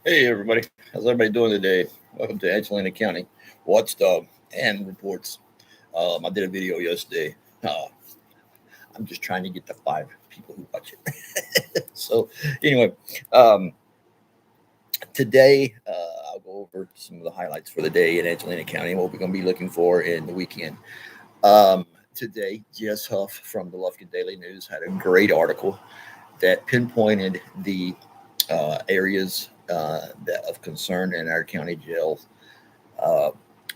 Hey everybody, how's everybody doing today? Welcome to Angelina County Watchdog and Reports. I did a video yesterday. I'm just trying to get the 5 people who watch it. So anyway, um, today I'll go over some of the highlights for the day in Angelina County and what we're going to be looking for in the weekend. Today, Jess Huff from the Lufkin Daily News had a great article that pinpointed the areas of concern in our county jail uh,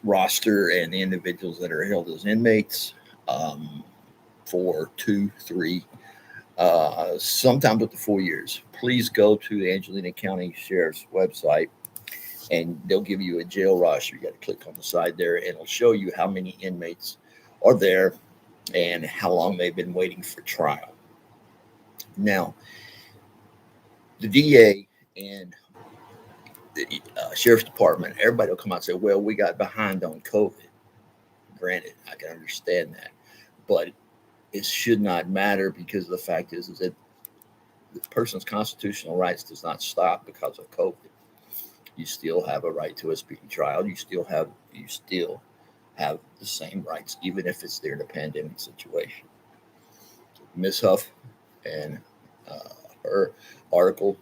roster and the individuals that are held as inmates um, for 2, 3, sometimes up to 4 years. Please go to the Angelina County Sheriff's website and they'll give you a jail roster. You got to click on the side there and it'll show you how many inmates are there and how long they've been waiting for trial. Now, the DA and the sheriff's department, everybody will come out and say, well, we got behind on COVID. Granted, I can understand that. But it should not matter because the fact is that the person's constitutional rights does not stop because of COVID. You still have a right to a speedy trial. You still have the same rights, even if it's during a pandemic situation. Ms. Huff and uh, her article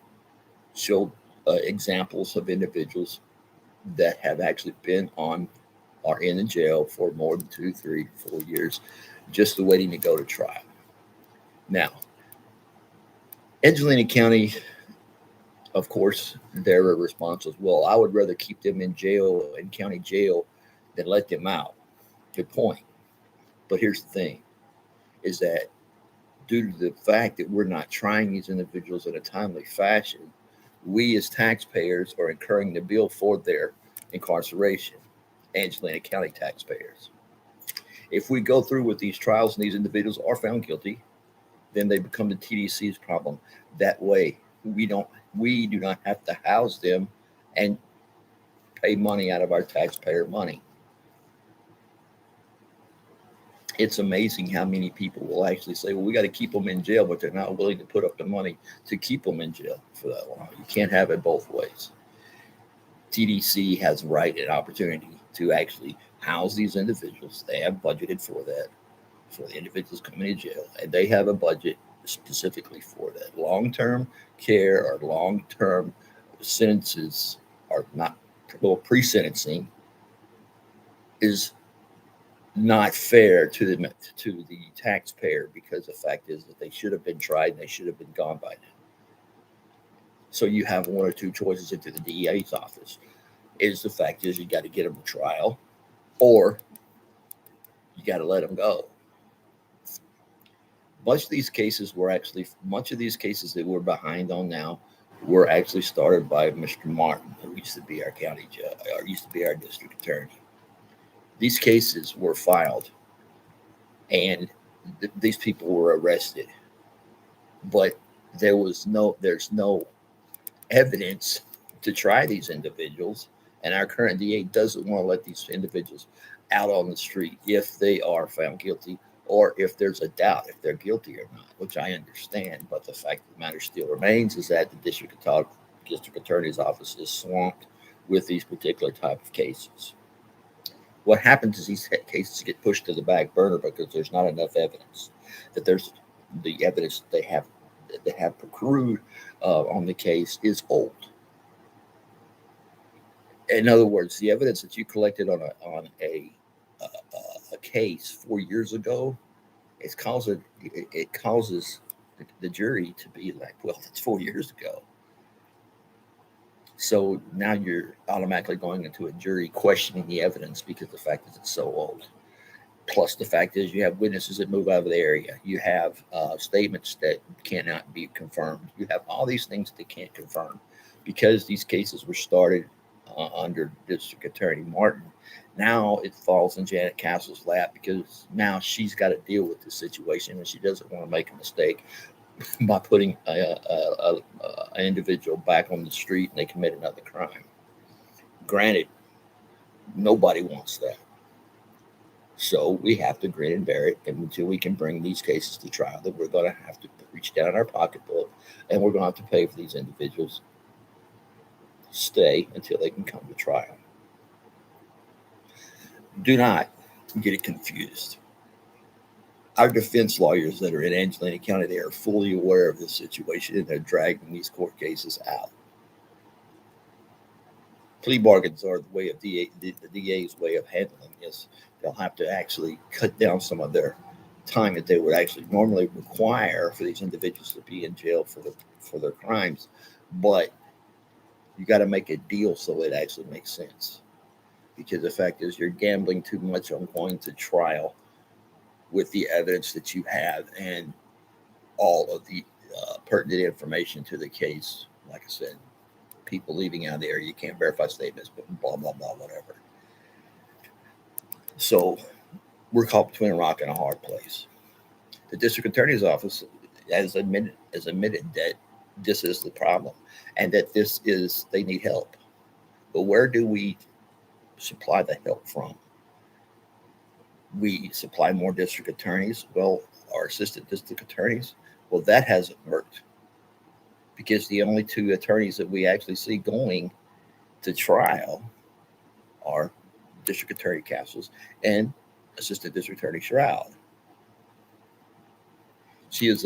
showed examples of individuals that have actually been on are in the jail for more than 2, 3, 4 years, just waiting to go to trial. Now, Angelina County, of course, their response was, well, I would rather keep them in jail, in county jail, than let them out. Good point. But here's the thing, is that due to the fact that we're not trying these individuals in a timely fashion, we as taxpayers are incurring the bill for their incarceration, Angelina County taxpayers. If we go through with these trials and these individuals are found guilty, then they become the TDC's problem. That way, we do not have to house them and pay money out of our taxpayer money. It's amazing how many people will actually say, well, we got to keep them in jail, but they're not willing to put up the money to keep them in jail for that long. You can't have it both ways. TDC has a right and opportunity to actually house these individuals. They have budgeted for that, for the individuals coming to jail, and they have a budget specifically for that. Long term care or long term sentences are not, well, pre sentencing is not fair to the taxpayer because the fact is that they should have been tried and they should have been gone by now. So you have one or two choices into the DEA's office. Is the fact is you got to get them to trial, or you got to let them go. Much of these cases that we're behind on now were actually started by Mr. Martin, who used to be our county judge, or used to be our district attorney. These cases were filed, and these people were arrested, but there's no evidence to try these individuals, and our current DA doesn't want to let these individuals out on the street if they are found guilty or if there's a doubt if they're guilty or not, which I understand. But the fact of the matter still remains is that the district attorney's office is swamped with these particular type of cases. What happens is these cases get pushed to the back burner because there's not enough evidence. That there's the evidence that they have accrued on the case is old. In other words, the evidence that you collected on a case 4 years ago, it causes the jury to be like, well, that's 4 years ago. So now you're automatically going into a jury questioning the evidence because the fact is it's so old. Plus, the fact is you have witnesses that move out of the area. You have statements that cannot be confirmed. You have all these things that they can't confirm because these cases were started under District Attorney Martin. Now it falls in Janet Castle's lap because now she's got to deal with this situation and she doesn't want to make a mistake by putting an individual back on the street and they commit another crime. Granted, nobody wants that. So we have to grin and bear it, and until we can bring these cases to trial, that we're going to have to reach down in our pocketbook, and we're going to have to pay for these individuals stay until they can come to trial. Do not get it confused. Our defense lawyers that are in Angelina County, they are fully aware of this situation and they're dragging these court cases out. Plea bargains are the way of the DA's way of handling this. They'll have to actually cut down some of their time that they would actually normally require for these individuals to be in jail for their crimes, but you got to make a deal so it actually makes sense. Because the fact is, you're gambling too much on going to trial with the evidence that you have and all of the pertinent information to the case. Like I said, people leaving out of the area, you can't verify statements, but blah, blah, blah, whatever. So we're caught between a rock and a hard place. The district attorney's office has admitted that this is the problem and that they need help. But where do we supply the help from? We supply more district attorneys. Well, our assistant district attorneys, well, that hasn't worked because the only two attorneys that we actually see going to trial are District Attorney Castles and Assistant District Attorney Shroud. She is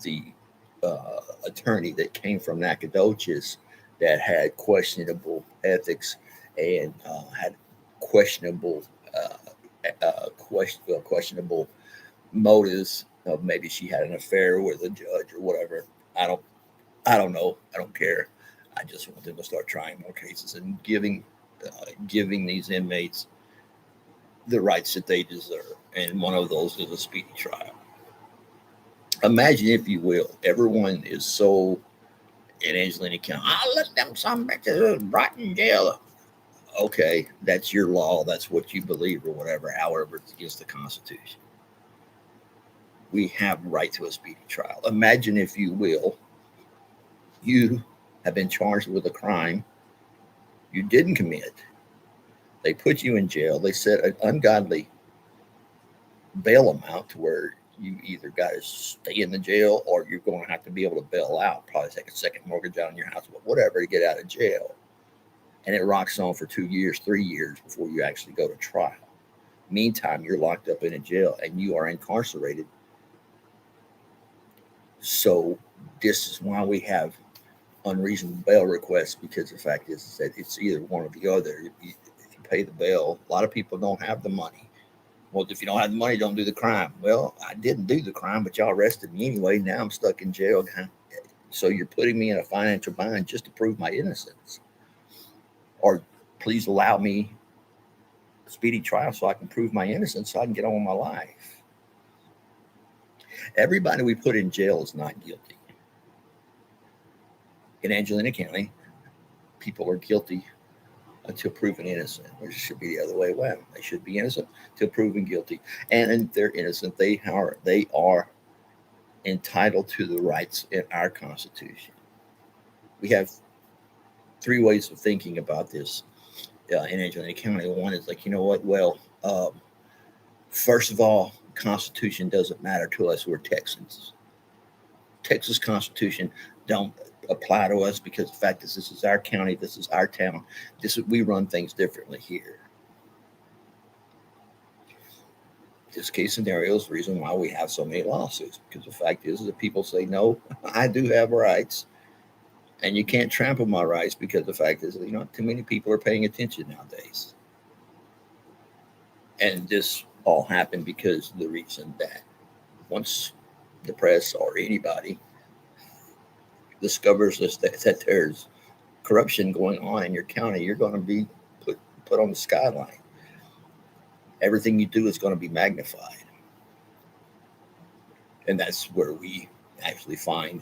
the attorney that came from Nacogdoches that had questionable ethics and had questionable questionable motives of maybe she had an affair with a judge or whatever. I don't know. I don't care. I just want them to start trying more cases and giving these inmates the rights that they deserve. And one of those is a speedy trial. Imagine, if you will, everyone is so in Angelina County. I'll let them some bitches rot in jail. Okay, that's your law. That's what you believe or whatever. However, it's against the Constitution. We have right to a speedy trial. Imagine, if you will, you have been charged with a crime you didn't commit. They put you in jail. They set an ungodly bail amount to where you either got to stay in the jail or you're going to have to be able to bail out, probably take a second mortgage out on your house, but whatever, to get out of jail. And it rocks on for 2 years, 3 years before you actually go to trial. Meantime, you're locked up in a jail and you are incarcerated. So this is why we have unreasonable bail requests, because the fact is that it's either one or the other. If you pay the bail, a lot of people don't have the money. Well, if you don't have the money, don't do the crime. Well, I didn't do the crime, but y'all arrested me anyway. Now I'm stuck in jail. So you're putting me in a financial bind just to prove my innocence. Or please allow me a speedy trial so I can prove my innocence so I can get on with my life. Everybody we put in jail is not guilty. In Angelina County, people are guilty until proven innocent, or it should be the other way around. They should be innocent until proven guilty. And if they're innocent, they are entitled to the rights in our Constitution. We have three ways of thinking about this in Angelina County. One is like, you know what? Well, first of all, Constitution doesn't matter to us. We're Texans. Texas Constitution don't apply to us because the fact is this is our county, this is our town, we run things differently here. This case scenario is the reason why we have so many lawsuits, because the fact is that people say, no, I do have rights, and you can't trample my rights, because the fact is that, too many people are paying attention nowadays. And this all happened because of the reason that once the press or anybody discovers that there's corruption going on in your county, you're going to be put on the skyline. Everything you do is going to be magnified. And that's where we actually find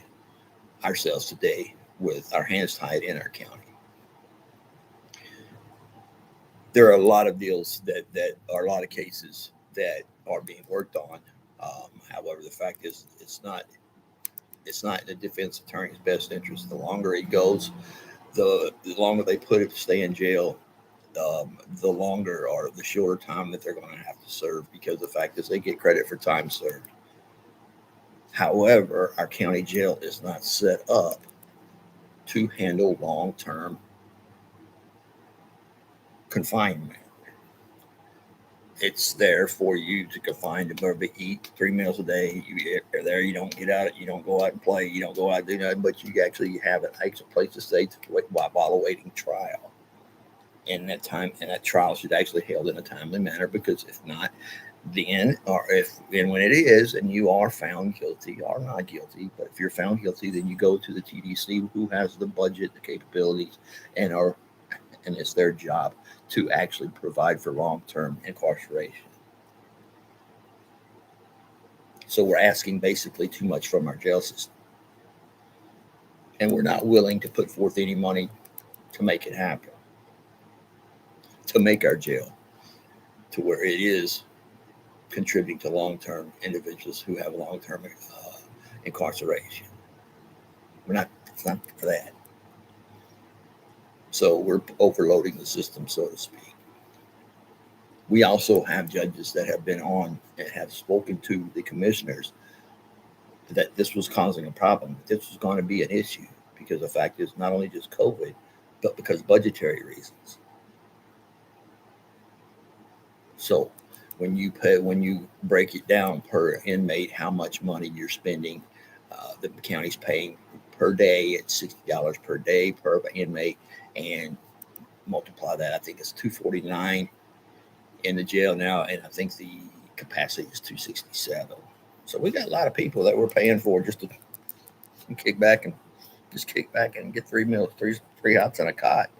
ourselves today, with our hands tied in our county. There are a lot of deals that are a lot of cases that are being worked on. However, the fact is it's not in the defense attorney's best interest. The longer it goes, the longer they put it to stay in jail, the longer or the shorter time that they're going to have to serve, because the fact is they get credit for time served. However, our county jail is not set up to handle long-term confinement. It's there for you to confine to eat 3 meals a day. You're there. You don't get out. You don't go out and play. You don't go out and do nothing. But you actually have an extra place to stay while awaiting trial. And that trial should actually be held in a timely manner, because if not, then, or if and when it is, and you are found guilty or not guilty, but if you're found guilty, then you go to the TDC, who has the budget, the capabilities, and are and it's their job to actually provide for long-term incarceration. So we're asking basically too much from our jail system, and we're not willing to put forth any money to make it happen, to make our jail to where it is contributing to long-term individuals who have long-term incarceration. We're not. It's not for that. So we're overloading the system, so to speak. We also have judges that have been on and have spoken to the commissioners that this was causing a problem. This was going to be an issue, because the fact is not only just COVID, but because budgetary reasons. So when you break it down per inmate, how much money you're spending, the county's paying per day at $60 per day per inmate, and multiply that. I think it's $249 in the jail now, and I think the capacity is $267. So we got a lot of people that we're paying for just to kick back and get 3 meals, three hots and a cot,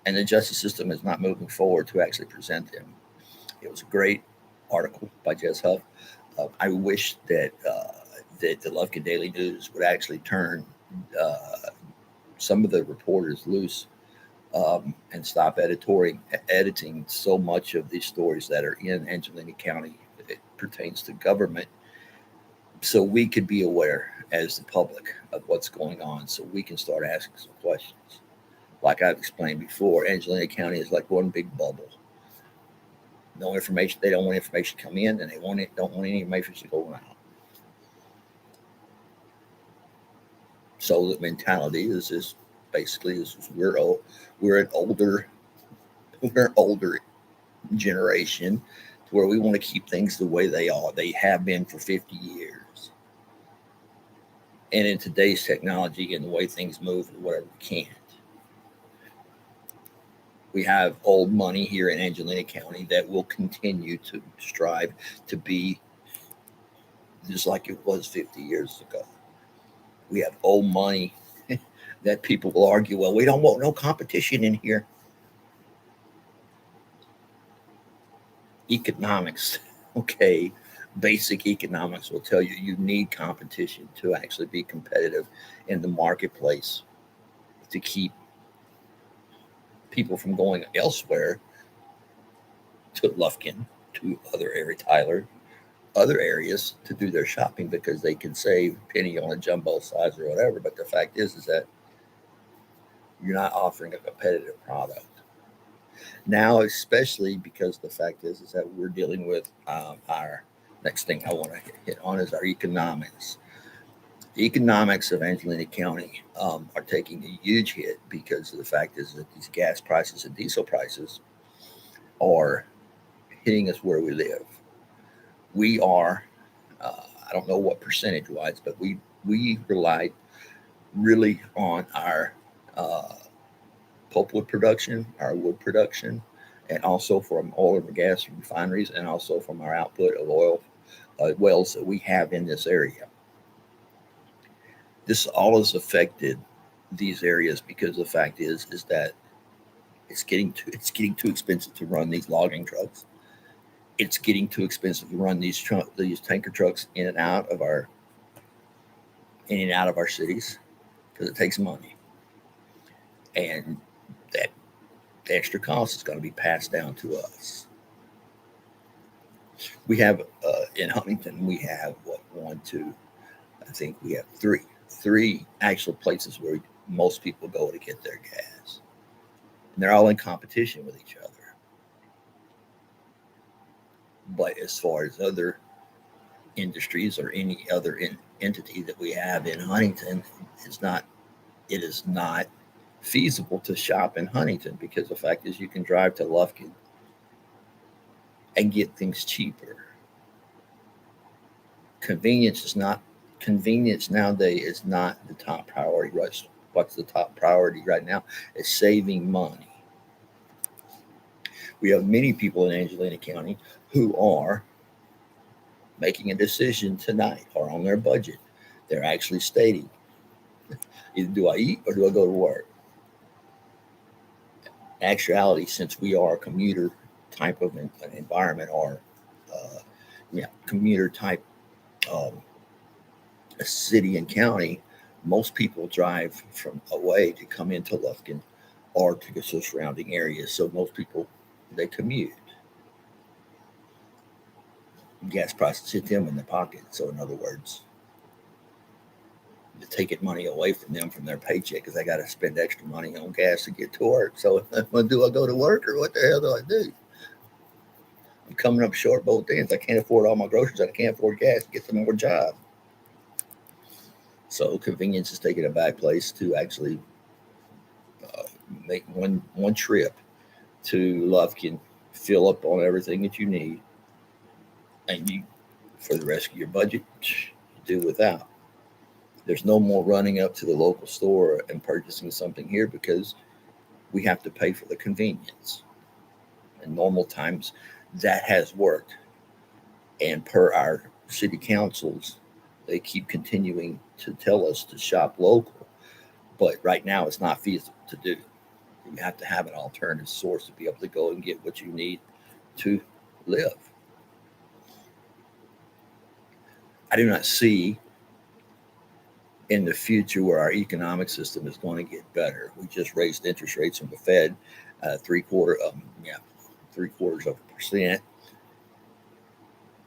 and the justice system is not moving forward to actually present them. It was a great article by Jess Huff. I wish that the Lufkin Daily News would actually turn some of the reporters loose, and stop editing so much of these stories that are in Angelina County that it pertains to government, so we could be aware as the public of what's going on, so we can start asking some questions. Like I've explained before, Angelina County is like one big bubble. No information. They don't want information to come in, and don't want any information to go out. So the mentality is basically we're an older generation, to where we want to keep things the way they are. They have been for 50 years. And in today's technology and the way things move, whatever, we can't. We have old money here in Angelina County that will continue to strive to be just like it was 50 years ago. We have old money that people will argue, well, we don't want no competition in here. Economics, okay, basic economics will tell you you need competition to actually be competitive in the marketplace, to keep people from going elsewhere to Lufkin, to Tyler, other areas to do their shopping, because they can save a penny on a jumbo size or whatever. But the fact is that you're not offering a competitive product now, especially because the fact is that we're dealing with our next thing I want to hit on is our economics. The economics of Angelina County are taking a huge hit, because of the fact is that these gas prices and diesel prices are hitting us where we live. We are, I don't know what percentage wise, but we rely really on our pulpwood production, our wood production, and also from oil and gas refineries, and also from our output of oil wells that we have in this area. This all has affected these areas, because the fact is that it's getting too expensive to run these logging trucks. It's getting too expensive to run these tanker trucks in and out of our cities, because it takes money, and that the extra cost is going to be passed down to us. We have in Huntington, we have one, two, I think we have three actual places where most people go to get their gas, and they're all in competition with each other. But as far as other industries or any other entity that we have in Huntington, it's not it is not feasible to shop in Huntington because the fact is you can drive to Lufkin and get things cheaper. Convenience is not convenience nowadays is not the top priority. What's the top priority right now is saving money. We have many people in Angelina County who are making a decision tonight or on their budget. They're actually stating either do I eat or do I go to work? In actuality, since we are a commuter type of an environment or commuter type um, a city and county, most people drive from away to come into Lufkin or to the surrounding areas. So most people they commute. Gas prices hit them in the pocket. So in other words, you're taking money away from them from their paycheck because they got to spend extra money on gas to get to work. So do I go to work or what the hell do I do? I'm coming up short both ends. I can't afford all my groceries. I can't afford gas to get some more job. So convenience is taking a back place to actually uh, make one trip to Lufkin, fill up on everything that you need, and you for the rest of your budget do without. There's no more running up to the local store and purchasing something here because we have to pay for the convenience. In normal times, that has worked, and per our city councils, they keep continuing to tell us to shop local. But right now, it's not feasible to do. You have to have an alternative source to be able to go and get what you need to live. I do not see in the future where our economic system is going to get better. We just raised interest rates from the Fed, three quarters of a percent,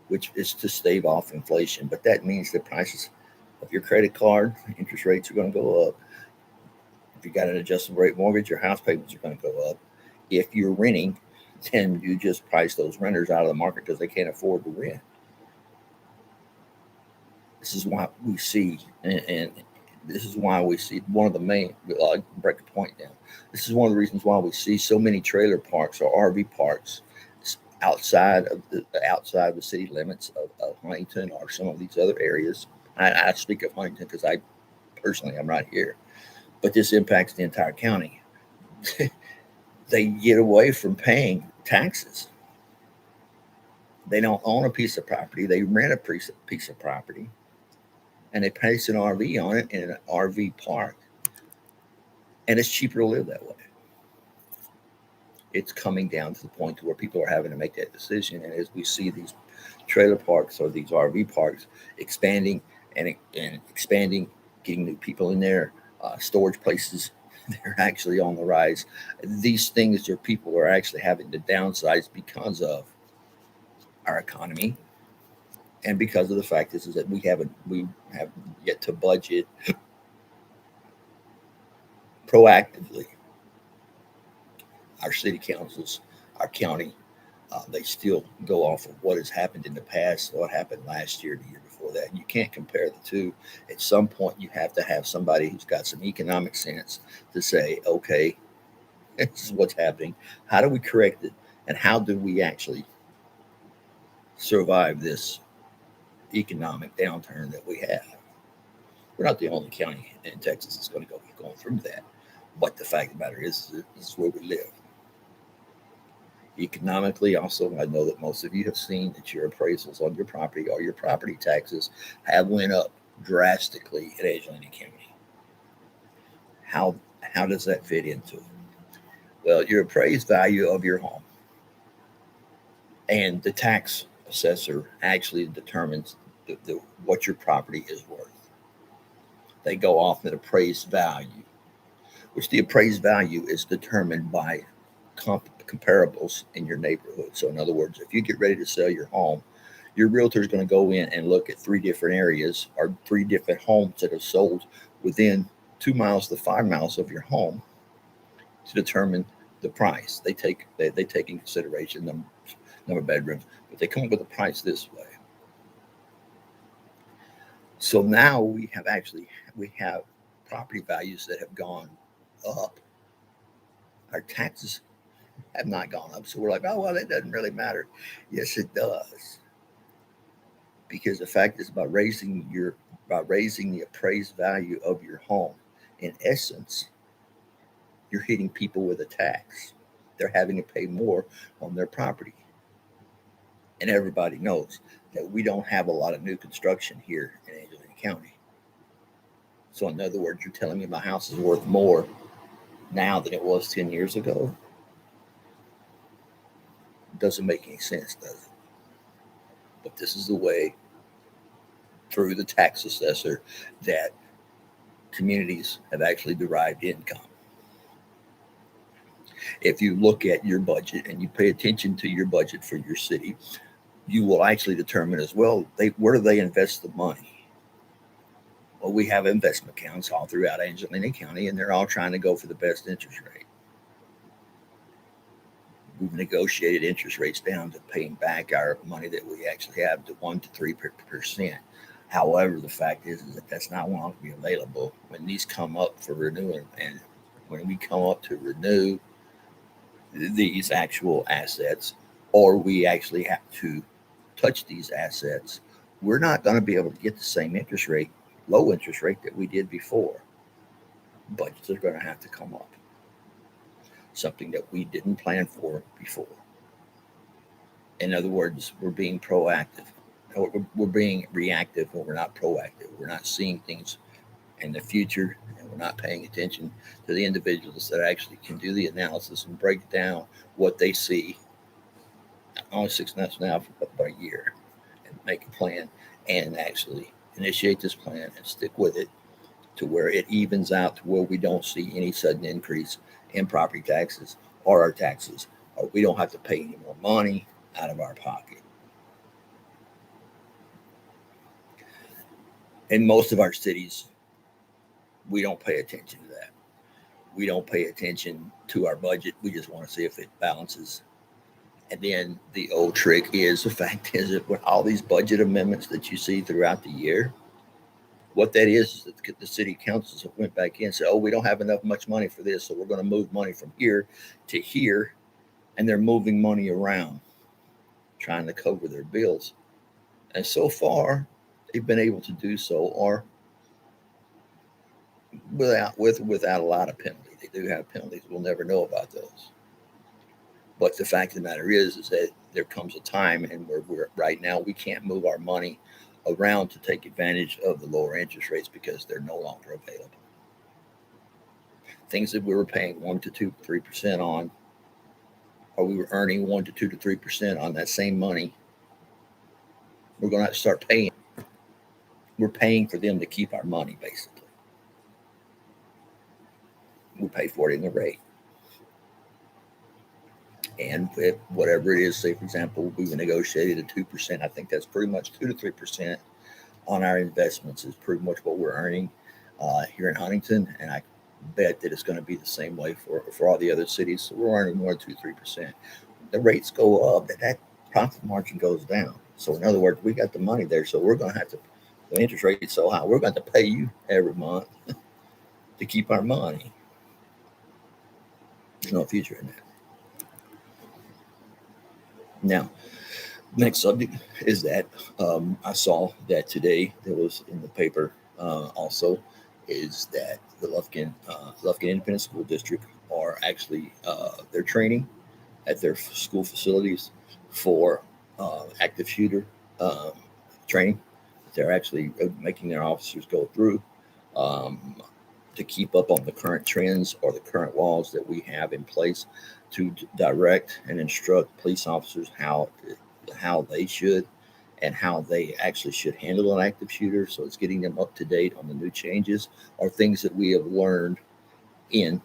which is to stave off inflation. But that means the prices of your credit card, interest rates are going to go up. If you got an adjustable rate mortgage, your house payments are going to go up. If you're renting, then you just price those renters out of the market because they can't afford to rent. This is why we see, and this is why we see one of the main. I'll break the point down. This is one of the reasons why we see so many trailer parks or RV parks outside of the city limits of Huntington or some of these other areas. I speak of Huntington because I personally I'm right here, but this impacts the entire county. They get away from paying taxes. They don't own a piece of property; they rent a piece of property, and they place an RV on it in an RV park, and it's cheaper to live that way. It's coming down to the point to where people are having to make that decision, and as we see these trailer parks or these RV parks expanding and expanding, getting new people in there, storage places, they're actually on the rise. These things are people are actually having to downsize because of our economy and because of the fact is that we have yet to budget proactively. Our city councils, our county, they still go off of what has happened in the past, what happened last year, the year before that. You can't compare the two. At some point, you have to have somebody who's got some economic sense to say, okay, this is what's happening. How do we correct it? And how do we actually survive this economic downturn that we have? We're not the only county in Texas that's going to go going through that. But the fact of the matter is, this is where we live. Economically, also, I know that most of you have seen that your appraisals on your property or your property taxes have went up drastically in Angelina County. How how does that fit into it? Well, your appraised value of your home and the tax assessor actually determines what your property is worth. They go off an appraised value, which the appraised value is determined by comparables in your neighborhood. So, in other words, if you get ready to sell your home, your realtor is going to go in and look at three different areas or three different homes that are sold within 2 miles to 5 miles of your home to determine the price. They take in consideration number of bedrooms, but they come up with a price this way. So now we have property values that have gone up. Our taxes have not gone up. So we're like, oh, well, that doesn't really matter. Yes, it does. Because the fact is about raising the appraised value of your home. In essence, you're hitting people with a tax. They're having to pay more on their property. And everybody knows that we don't have a lot of new construction here in Angelina County. So, in other words, you're telling me my house is worth more now than it was 10 years ago? It doesn't make any sense, does it? But this is the way, through the tax assessor, that communities have actually derived income. If you look at your budget and you pay attention to your budget for your city, you will actually determine as well where do they invest the money. Well, we have investment accounts all throughout Angelina County, and they're all trying to go for the best interest rate. We've negotiated interest rates down to paying back our money that we actually have to 1 to 3%. However, the fact is that that's not going to be available when these come up for renewal, and when we come up to renew these actual assets, or we actually have to touch these assets, we're not going to be able to get the same interest rate, low interest rate that we did before. Budgets are going to have to come up. Something that we didn't plan for before. In other words, we're being proactive. We're being reactive when we're not proactive. We're not seeing things in the future, and we're not paying attention to the individuals that actually can do the analysis and break down what they see, not only 6 months now, but a year, and make a plan and actually initiate this plan and stick with it to where it evens out to where we don't see any sudden increase in property taxes or our taxes, or we don't have to pay any more money out of our pocket. In most of our cities, we don't pay attention to that. We don't pay attention to our budget. We just want to see if it balances. And then the old trick is, the fact is that with all these budget amendments that you see throughout the year, what that is that the city councils have went back in and said, oh, we don't have much money for this, so we're going to move money from here to here. And they're moving money around, trying to cover their bills. And so far, they've been able to do so, or without a lot of penalty. They do have penalties. We'll never know about those. But the fact of the matter is that there comes a time, and we're right now we can't move our money around to take advantage of the lower interest rates because they're no longer available. Things that we were paying 1 to 2, 3% on, or we were earning 1 to 2 to 3% on that same money, we're going to have to start paying. We're paying for them to keep our money, basically. We pay for it in the rate. And with whatever it is, say, for example, we've negotiated a 2%. I think that's pretty much 2 to 3% on our investments is pretty much what we're earning here in Huntington. And I bet that it's going to be the same way for all the other cities. So we're earning more than 2 to 3%. The rates go up, that profit margin goes down. So in other words, we got the money there. So we're going to have to, the interest rate is so high, we're going to have to pay you every month to keep our money. There's no future in that. Now, next subject is that I saw that today there was in the paper also is that the Lufkin Independent School District are actually they're training at their school facilities for active shooter training. They're actually making their officers go through to keep up on the current trends or the current laws that we have in place to direct and instruct police officers how they should and how they actually should handle an active shooter. So it's getting them up to date on the new changes or things that we have learned in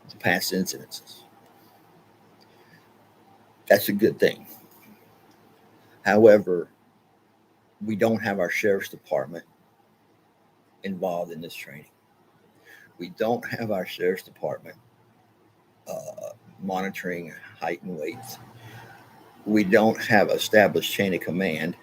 the past incidences. That's a good thing. However, we don't have our sheriff's department involved in this training. We don't have our sheriff's department monitoring height and weights. We don't have established chain of command.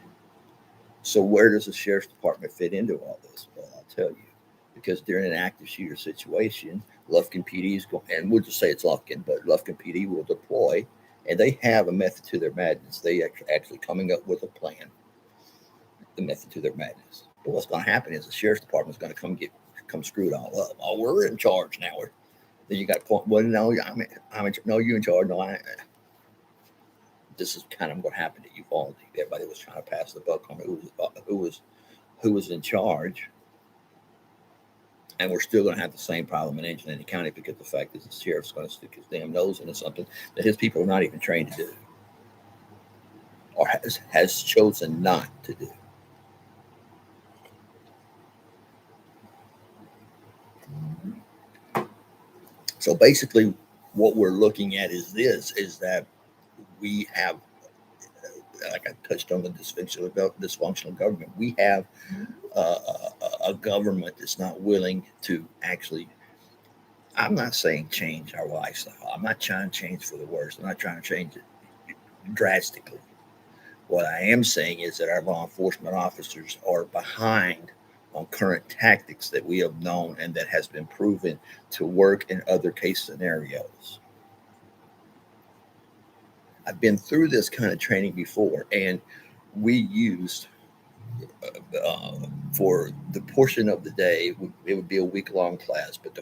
So where does the sheriff's department fit into all this? Well, I'll tell you. because during an active shooter situation, Lufkin PD is going, and we'll just say it's Lufkin, but Lufkin PD will deploy, and they have a method to their madness. They are actually coming up with a plan, the method to their madness. But what's going to happen is the sheriff's department is going to come screw it all up. Oh, we're in charge now. Then you got point. Well, no, no, you in charge. No, I. This is kind of what happened at Uvalde. Everybody was trying to pass the buck on who was in charge, and we're still going to have the same problem in Angelina County because the fact is the sheriff's going to stick his damn nose into something that his people are not even trained to do, or has chosen not to do. So basically, what we're looking at is that we have, like I touched on, the dysfunctional government. We have a government that's not willing to actually, I'm not saying change our lifestyle. I'm not trying to change for the worse. I'm not trying to change it drastically. What I am saying is that our law enforcement officers are behind on current tactics that we have known and that has been proven to work in other case scenarios. I've been through this kind of training before, and we used for the portion of the day, it would be a week-long class, but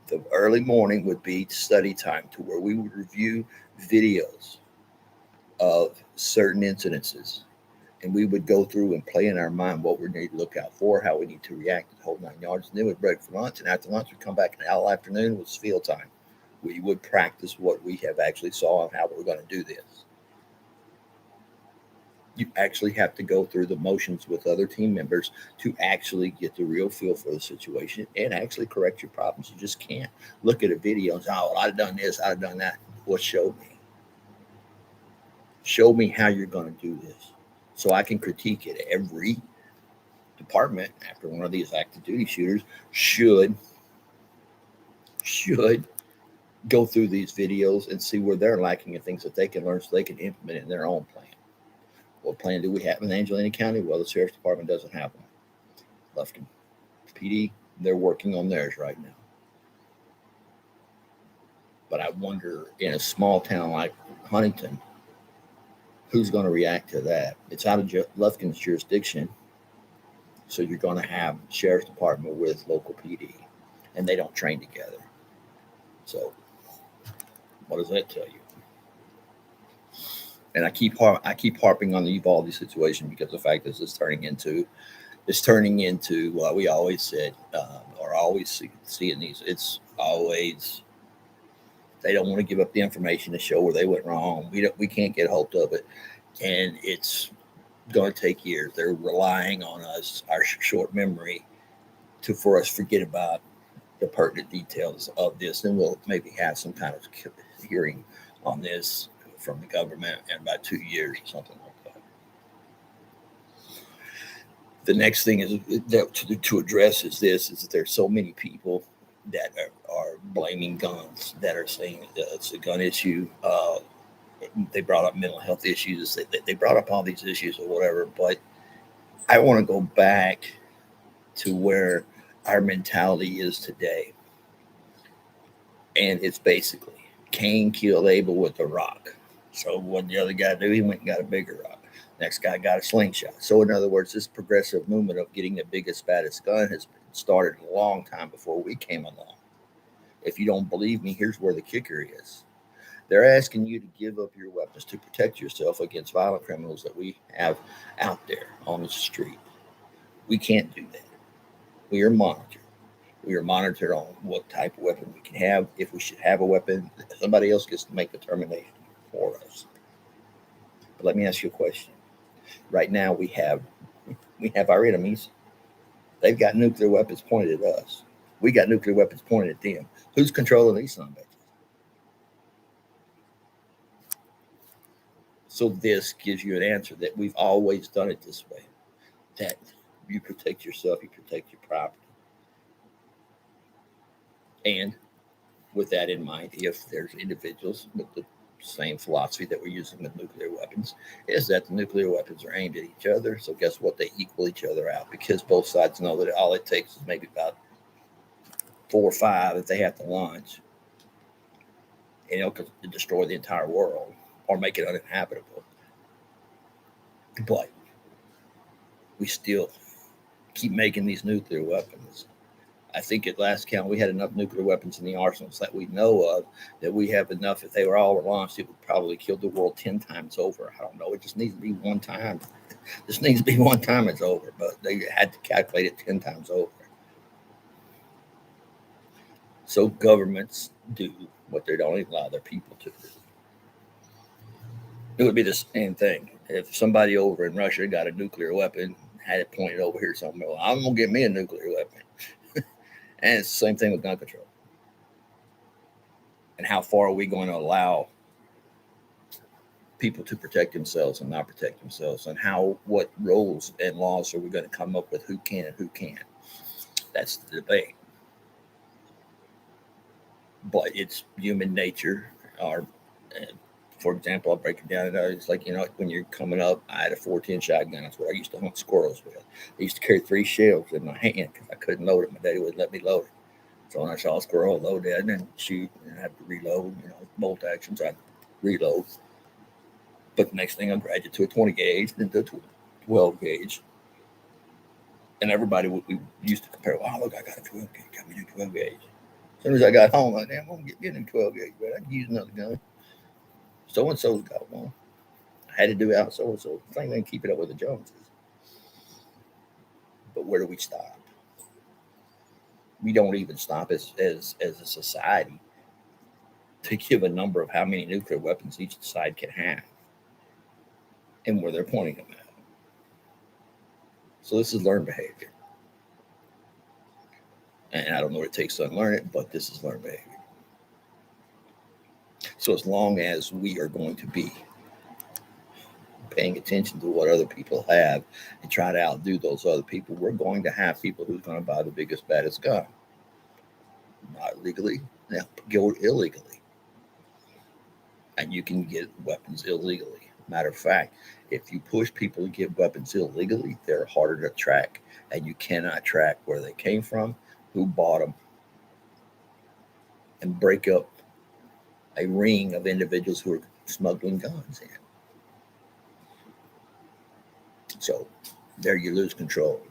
the early morning would be study time to where we would review videos of certain incidences, and we would go through and play in our mind what we need to look out for, how we need to react, the whole 9 yards. And then we'd break for lunch, and after lunch we'd come back, and all afternoon was field time. We would practice what we have actually saw and how we're going to do this. You actually have to go through the motions with other team members to actually get the real feel for the situation and actually correct your problems. You just can't look at a video and say, oh, I've done this, I've done that. Well, show me. Show me how you're going to do this so I can critique it. Every department after one of these active duty shooters should go through these videos and see where they're lacking and things that they can learn so they can implement in their own plan. What plan do we have in Angelina County? Well, the sheriff's department doesn't have one. Lufkin PD, they're working on theirs right now. But I wonder, in a small town like Huntington, who's going to react to that? It's out of Lufkin's jurisdiction, so you're going to have sheriff's department with local PD, and they don't train together. So, what does that tell you? And I keep harping on the Uvalde situation because the fact is it's turning into what we always said, or always see in these. It's always they don't want to give up the information to show where they went wrong. We can't get a hold of it, and it's going to take years. They're relying on us, our short memory, for us forget about the pertinent details of this, and we'll maybe have some kind of hearing on this from the government in about 2 years or something like that. The next thing is that to address is that there's so many people that are blaming guns, that are saying it's a gun issue. They brought up mental health issues. They brought up all these issues or whatever, but I want to go back to where our mentality is today. And it's basically Cain killed Abel with a rock. So what the other guy do? He went and got a bigger rock. Next guy got a slingshot. So in other words, this progressive movement of getting the biggest, baddest gun has started a long time before we came along. If you don't believe me, here's where the kicker is. They're asking you to give up your weapons to protect yourself against violent criminals that we have out there on the street. We can't do that. We are monitored. We are monitored on what type of weapon we can have. If we should have a weapon, somebody else gets to make the determination for us. But let me ask you a question. Right now, we have our enemies. They've got nuclear weapons pointed at us. We got nuclear weapons pointed at them. Who's controlling these son of bitches? So this gives you an answer that we've always done it this way. That you protect yourself, you protect your property. And with that in mind, if there's individuals with the same philosophy that we're using with nuclear weapons, is that the nuclear weapons are aimed at each other. So guess what? They equal each other out because both sides know that all it takes is maybe about 4 or 5 that they have to launch, to destroy the entire world or make it uninhabitable. But we still keep making these nuclear weapons. I think at last count, we had enough nuclear weapons in the arsenals that we know of, that we have enough. If they were all launched, it would probably kill the world 10 times over. I don't know. It just needs to be one time. This needs to be one time it's over, but they had to calculate it 10 times over. So governments do what they don't allow their people to do. It would be the same thing if somebody over in Russia got a nuclear weapon, had it pointed over here somewhere. Well, I'm gonna get me a nuclear weapon, and it's the same thing with gun control. And how far are we going to allow people to protect themselves and not protect themselves? And what rules and laws are we going to come up with? Who can and who can't? That's the debate. But it's human nature. For example, I'll break it down. It's like, when you're coming up, I had a 410 shotgun. That's what I used to hunt squirrels with. I used to carry 3 shells in my hand because I couldn't load it. My daddy wouldn't let me load it. So when I saw a squirrel, I'd load it and then shoot, and I have to reload, bolt action. So I'd reload. But the next thing I graduated to a 20 gauge, then to a 12 gauge. And everybody we used to compare, wow, look, I got a 12 gauge, got me a new 12 gauge. As soon as I got home, I'm like, damn, I'm going to get me a new 12 gauge, but I can use another gun. So-and-so's got one. I had to do it out so-and-so. Same thing, keep it up with the Joneses. But where do we stop? We don't even stop as a society to give a number of how many nuclear weapons each side can have and where they're pointing them at. So this is learned behavior. And I don't know what it takes to unlearn it, but this is learned behavior. So as long as we are going to be paying attention to what other people have and try to outdo those other people, we're going to have people who's going to buy the biggest, baddest gun. Not legally, now go illegally. And you can get weapons illegally. Matter of fact, if you push people to get weapons illegally, they're harder to track. And you cannot track where they came from, who bought them, and break up a ring of individuals who are smuggling guns in. So there you lose control.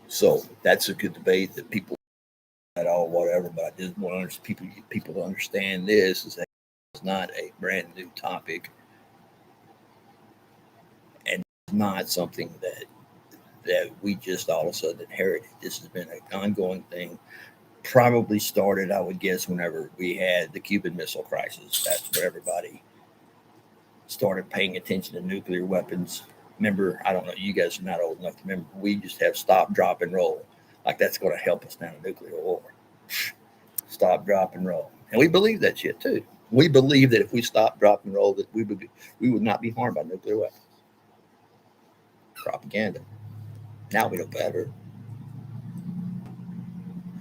So that's a good debate that people at all, whatever. But I just want people to understand this is that it's not a brand new topic, and it's not something that we just all of a sudden inherited. This has been an ongoing thing. Probably started, I would guess, whenever we had the Cuban Missile Crisis. That's where everybody started paying attention to nuclear weapons. Remember, I don't know, you guys are not old enough to remember, we just have stop, drop, and roll. Like that's going to help us down a nuclear war. Stop, drop, and roll. And we believe that shit too. We believe that if we stop, drop, and roll, that we would not be harmed by nuclear weapons. Propaganda. Now we know better.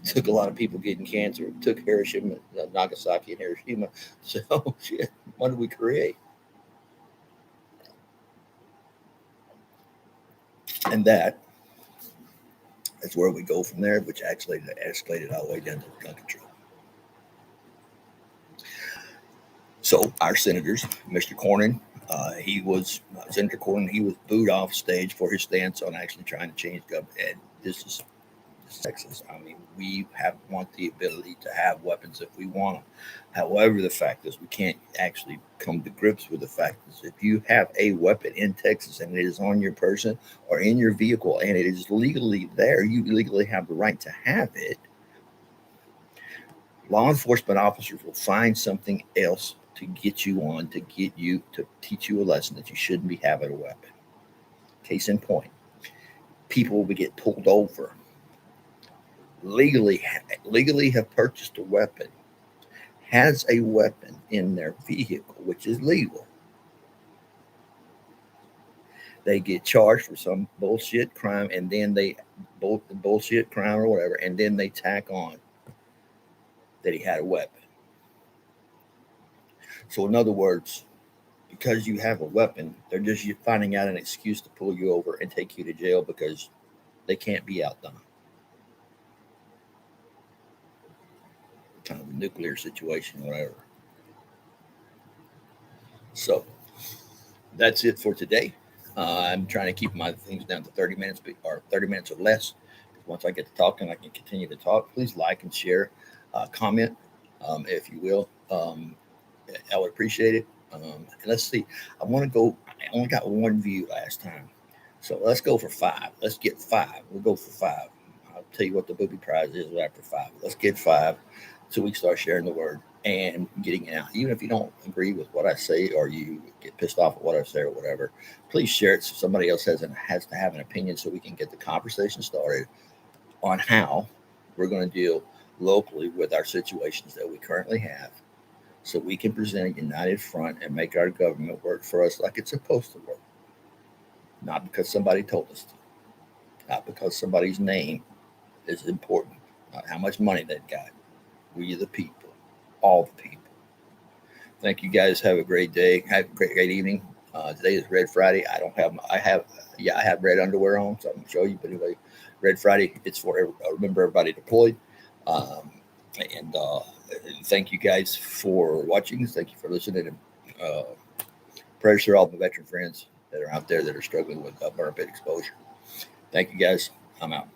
It took a lot of people getting cancer. It took Hiroshima, Nagasaki, and Hiroshima. So shit, what did we create? And that is where we go from there, which actually escalated all the way down to gun control. So our senators, Mr. Cornyn, Senator Cornyn, he was booed off stage for his stance on actually trying to change government. And this is Texas. I mean, we want the ability to have weapons if we want them. However, the fact is we can't actually come to grips with the fact is if you have a weapon in Texas and it is on your person or in your vehicle and it is legally there, you legally have the right to have it. Law enforcement officers will find something else to get you on, to teach you a lesson that you shouldn't be having a weapon. Case in point, people will get pulled over. Legally have purchased a weapon, has a weapon in their vehicle, which is legal. They get charged for some bullshit crime, and then bullshit crime or whatever, and then they tack on that he had a weapon. So in other words, because you have a weapon, they're just finding out an excuse to pull you over and take you to jail because they can't be outdone. kind of a nuclear situation, whatever. So that's it for today. I'm trying to keep my things down to 30 minutes or 30 minutes or less. Once I get to talking, I can continue to talk. Please like and share, comment, if you will. I would appreciate it. And let's see. I want to go. I only got one view last time, so let's go for 5. Let's get 5. We'll go for 5. I'll tell you what the booby prize is after 5. Let's get 5, so we can start sharing the word and getting it out. Even if you don't agree with what I say or you get pissed off at what I say or whatever, please share it so somebody else has to have an opinion, so we can get the conversation started on how we're going to deal locally with our situations that we currently have, so we can present a united front and make our government work for us like it's supposed to work. Not because somebody told us to, not because somebody's name is important, not how much money they've got. We the people, all the people. Thank you guys. Have a great day. Have a great evening. Today is Red Friday. I have red underwear on, so I'm gonna show you. But anyway, Red Friday. It's for remember everybody deployed. Um, and thank you guys for watching. Thank you for listening. And prayers to all the veteran friends that are out there that are struggling with burn pit exposure. Thank you guys. I'm out.